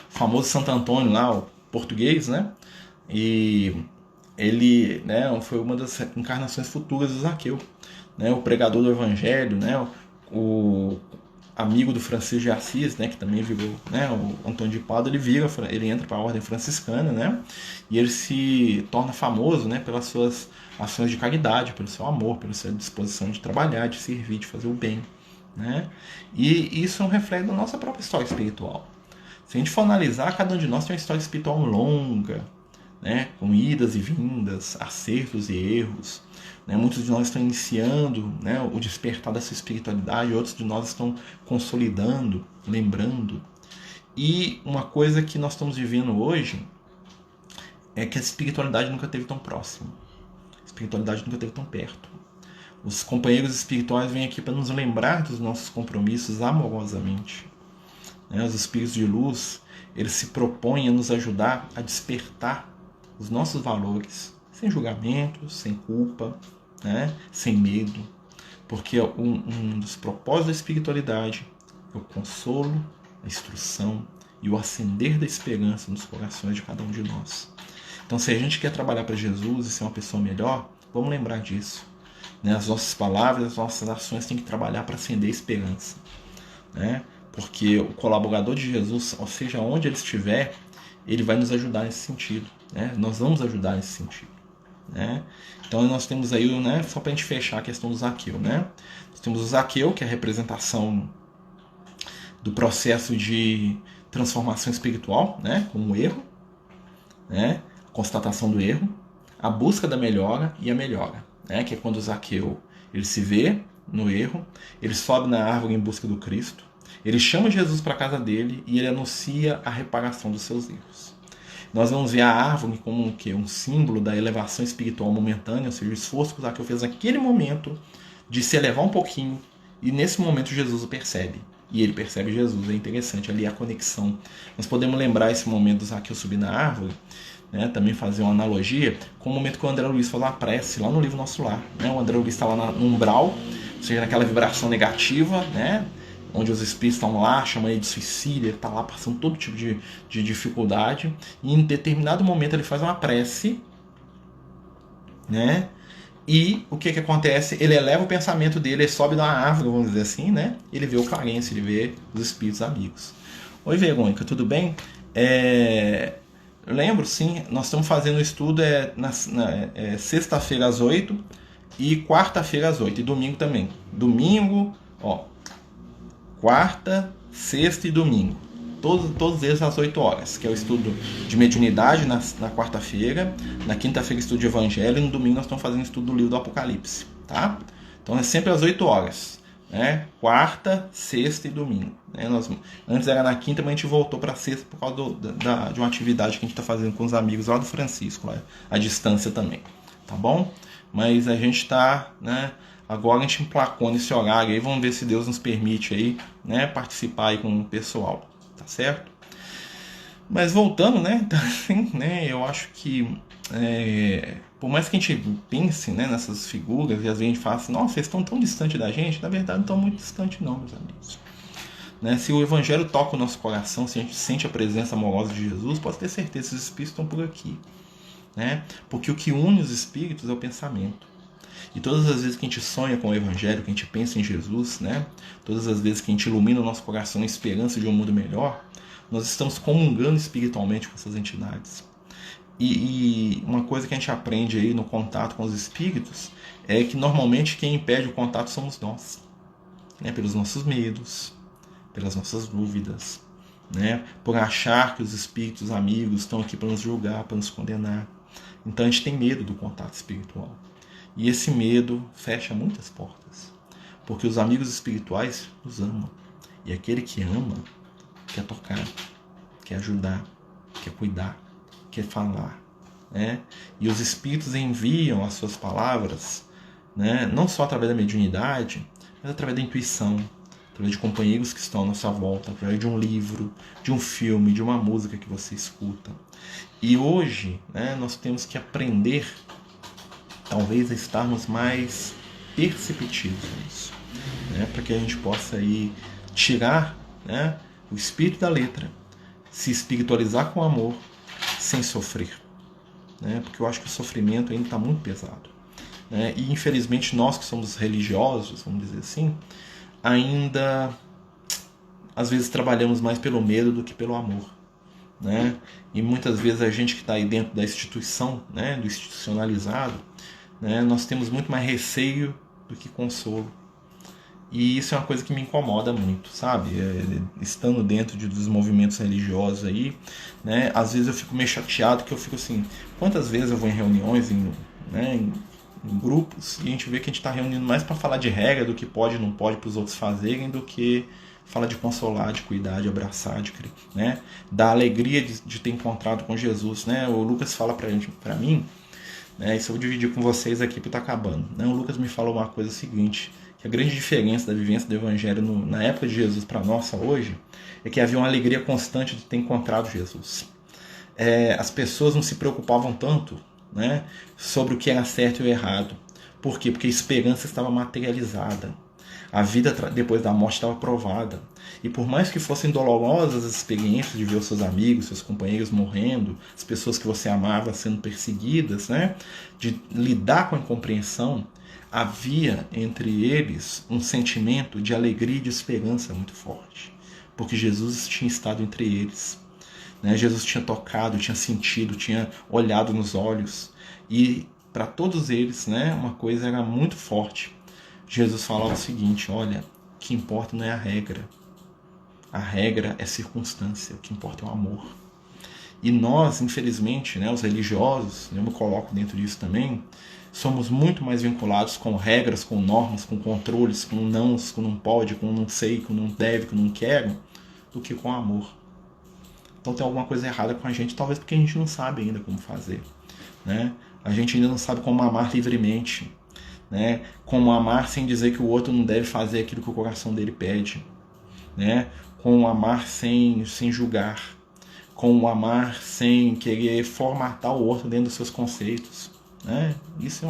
famoso Santo Antônio lá, o português, né? E ele, né, foi uma das encarnações futuras do Zaqueu, né? O pregador do Evangelho, né? O amigo do Francisco de Assis, né, que também virou, né, o Antônio de Pádua, ele entra para a ordem franciscana, né, e ele se torna famoso, né, pelas suas ações de caridade, pelo seu amor, pela sua disposição de trabalhar, de servir, de fazer o bem, né, e isso é um reflexo da nossa própria história espiritual. Se a gente for analisar, cada um de nós tem uma história espiritual longa, né, com idas e vindas, acertos e erros. Né? Muitos de nós estão iniciando, né, o despertar dessa espiritualidade, outros de nós estão consolidando, lembrando. E uma coisa que nós estamos vivendo hoje é que a espiritualidade nunca esteve tão próxima. A espiritualidade nunca esteve tão perto. Os companheiros espirituais vêm aqui para nos lembrar dos nossos compromissos amorosamente. Né? Os espíritos de luz, eles se propõem a nos ajudar a despertar os nossos valores, sem julgamento, sem culpa, né? Sem medo, porque um dos propósitos da espiritualidade é o consolo, a instrução e o acender da esperança nos corações de cada um de nós. Então, se a gente quer trabalhar para Jesus e ser uma pessoa melhor, vamos lembrar disso. Né? As nossas palavras, as nossas ações têm que trabalhar para acender a esperança. Né? Porque o colaborador de Jesus, ou seja, onde ele estiver, ele vai nos ajudar nesse sentido, né? Nós vamos ajudar nesse sentido, né? Então nós temos aí, né, só para a gente fechar a questão do Zaqueu, né? Nós temos o Zaqueu, que é a representação do processo de transformação espiritual, né, com o erro, né, a constatação do erro, a busca da melhora e a melhora, né, que é quando o Zaqueu ele se vê no erro, ele sobe na árvore em busca do Cristo, ele chama Jesus para a casa dele e ele anuncia a reparação dos seus erros. Nós vamos ver a árvore como um símbolo da elevação espiritual momentânea, ou seja, o esforço que o Zaqueu fez naquele momento de se elevar um pouquinho, e nesse momento Jesus o percebe. E ele percebe Jesus, é interessante ali a conexão. Nós podemos lembrar esse momento do Zaqueu subir na árvore, né, também fazer uma analogia com o momento que o André Luiz faz uma prece lá no livro Nosso Lar. Né? O André Luiz está lá no umbral, ou seja, naquela vibração negativa, né, onde os espíritos estão lá, chamam ele de suicídio, ele está lá passando todo tipo de dificuldade, e em determinado momento ele faz uma prece, né? E o que acontece? Ele eleva o pensamento dele, ele sobe na árvore, vamos dizer assim, né? Ele vê o Clarence, ele vê os espíritos amigos. Oi, Verônica, tudo bem? Eu lembro, sim, nós estamos fazendo o estudo sexta-feira às 8 e quarta-feira às 8, e domingo também. Domingo, ó, quarta, sexta e domingo. Todos eles às 8 horas, que é o estudo de mediunidade na quarta-feira, na quinta-feira estudo de evangelho, e no domingo nós estamos fazendo estudo do livro do Apocalipse, tá? Então é sempre às 8 horas, né? Quarta, sexta e domingo. Né? Antes era na quinta, mas a gente voltou para sexta por causa de uma atividade que a gente está fazendo com os amigos lá do Francisco, lá, à distância também, tá bom? Mas a gente está, né? Agora a gente emplacou nesse horário aí, vamos ver se Deus nos permite aí, né, participar aí com o pessoal. Tá certo? Mas voltando, né? Assim, né, eu acho que por mais que a gente pense, né, nessas figuras e às vezes a gente fala assim, nossa, eles estão tão distantes da gente, na verdade não estão muito distantes não, meus amigos. Né, se o Evangelho toca o nosso coração, se a gente sente a presença amorosa de Jesus, pode ter certeza que os espíritos estão por aqui. Né? Porque o que une os espíritos é o pensamento. E todas as vezes que a gente sonha com o Evangelho, que a gente pensa em Jesus, né? Todas as vezes que a gente ilumina o nosso coração em esperança de um mundo melhor, nós estamos comungando espiritualmente com essas entidades. E uma coisa que a gente aprende aí no contato com os espíritos é que normalmente quem impede o contato somos nós, né? Pelos nossos medos, pelas nossas dúvidas, né? Por achar que os espíritos amigos estão aqui para nos julgar, para nos condenar. Então a gente tem medo do contato espiritual. E esse medo fecha muitas portas. Porque os amigos espirituais nos amam. E aquele que ama quer tocar, quer ajudar, quer cuidar, quer falar. Né? E os espíritos enviam as suas palavras, né? Não só através da mediunidade, mas através da intuição, através de companheiros que estão à nossa volta, através de um livro, de um filme, de uma música que você escuta. E hoje, né, nós temos que aprender talvez a estarmos mais perceptivos nisso, né? Para que a gente possa aí tirar, né, o espírito da letra, se espiritualizar com amor, sem sofrer, né? Porque eu acho que o sofrimento ainda está muito pesado, né? E infelizmente nós que somos religiosos, vamos dizer assim, ainda às vezes trabalhamos mais pelo medo do que pelo amor, né? E muitas vezes a gente que está aí dentro da instituição, né, do institucionalizado, né, nós temos muito mais receio do que consolo. E isso é uma coisa que me incomoda muito, sabe? Estando dentro dos movimentos religiosos aí, né, às vezes eu fico meio chateado, que eu fico assim, quantas vezes eu vou em reuniões, em grupos, e a gente vê que a gente está reunindo mais para falar de regra do que pode e não pode para os outros fazerem, do que fala de consolar, de cuidar, de abraçar, né, da alegria de ter encontrado com Jesus, né? O Lucas fala para mim, né, isso eu vou dividir com vocês aqui porque está acabando, né? O Lucas me falou uma coisa seguinte, que a grande diferença da vivência do Evangelho na época de Jesus para a nossa hoje é que havia uma alegria constante de ter encontrado Jesus. As pessoas não se preocupavam tanto, né, sobre o que era certo e o errado. Por quê? Porque a esperança estava materializada. A vida depois da morte estava provada. E por mais que fossem dolorosas as experiências de ver os seus amigos, seus companheiros morrendo, as pessoas que você amava sendo perseguidas, né, de lidar com a incompreensão, havia entre eles um sentimento de alegria e de esperança muito forte. Porque Jesus tinha estado entre eles. né? Jesus tinha tocado, tinha sentido, tinha olhado nos olhos. E para todos eles, né, uma coisa era muito forte. Jesus falava o seguinte: olha, o que importa não é a regra é a circunstância, o que importa é o amor. E nós, infelizmente, né, os religiosos, eu me coloco dentro disso também, somos muito mais vinculados com regras, com normas, com controles, com nãos, com não pode, com não sei, com não deve, com não quero, do que com amor. Então tem alguma coisa errada com a gente, talvez porque a gente não sabe ainda como fazer, né? A gente ainda não sabe como amar livremente, né? Como amar sem dizer que o outro não deve fazer aquilo que o coração dele pede, né? Como amar sem julgar, como amar sem querer formatar o outro dentro dos seus conceitos, né? Isso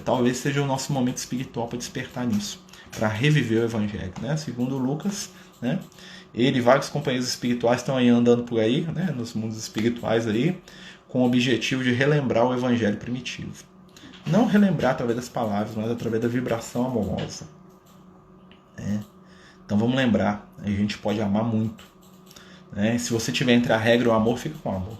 talvez seja o nosso momento espiritual para despertar nisso, para reviver o Evangelho, né? Segundo Lucas, né? Ele e vários companheiros espirituais estão aí andando por aí, né? Nos mundos espirituais aí, com o objetivo de relembrar o Evangelho primitivo. Não relembrar através das palavras, mas através da vibração amorosa, né? Então vamos lembrar, a gente pode amar muito, né? Se você tiver entre a regra e o amor, fica com o amor.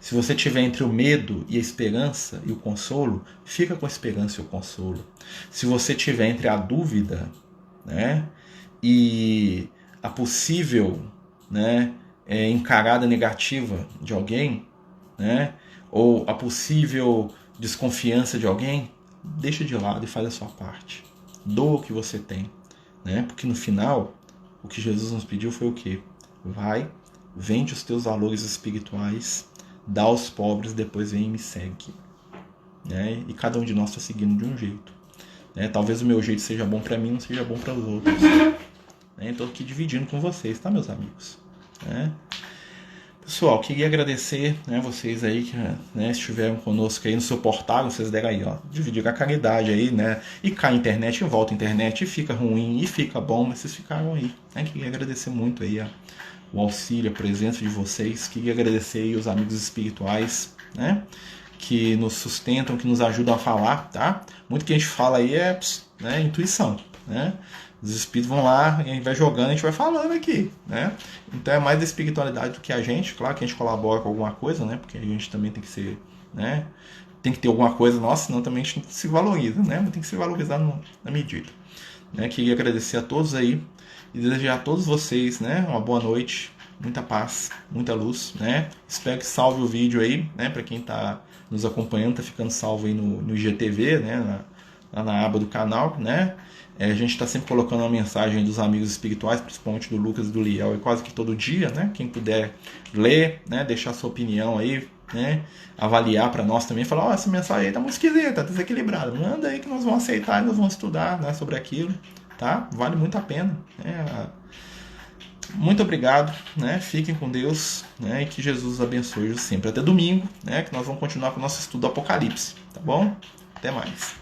Se você tiver entre o medo e a esperança e o consolo, fica com a esperança e o consolo. Se você tiver entre a dúvida, né, e a possível, né, encarada negativa de alguém, né, ou a possível desconfiança de alguém, deixa de lado e faz a sua parte. Doa o que você tem, né? Porque no final, o que Jesus nos pediu foi o quê? Vai, vende os teus valores espirituais, dá aos pobres, depois vem e me segue, né? E cada um de nós está seguindo de um jeito, né? Talvez o meu jeito seja bom para mim, não seja bom para os outros, né? Estou aqui dividindo com vocês, tá, meus amigos? Né? Pessoal, queria agradecer, né, vocês aí que, né, estiveram conosco aí no seu portal, vocês deram aí, ó, dividiram a caridade aí, né, e cai a internet, e volta a internet, e fica ruim, e fica bom, mas vocês ficaram aí, né, queria agradecer muito aí o auxílio, a presença de vocês, queria agradecer aí os amigos espirituais, né, que nos sustentam, que nos ajudam a falar, tá? Muito que a gente fala aí é, né, intuição, né? Os espíritos vão lá, a gente vai jogando, a gente vai falando aqui, né? Então é mais da espiritualidade do que a gente. Claro que a gente colabora com alguma coisa, né? Porque a gente também tem que ser, né? Tem que ter alguma coisa nossa, senão também a gente não se valoriza, né? Mas tem que se valorizar na medida, né? Queria agradecer a todos aí e desejar a todos vocês, né? Uma boa noite, muita paz, muita luz, né? Espero que salve o vídeo aí, né? Para quem tá nos acompanhando, tá ficando salvo aí no IGTV, né? Lá na aba do canal, né? A gente está sempre colocando uma mensagem dos amigos espirituais, principalmente do Lucas e do Liel, quase que todo dia, né? Quem puder ler, né? Deixar sua opinião aí, né? Avaliar para nós também, falar, essa mensagem aí tá muito esquisita, tá desequilibrada. Manda aí que nós vamos aceitar e nós vamos estudar, né, sobre aquilo, tá? Vale muito a pena, né? Muito obrigado, né? Fiquem com Deus, né? E que Jesus os abençoe sempre. Até domingo, né? Que nós vamos continuar com o nosso estudo do Apocalipse, tá bom? Até mais.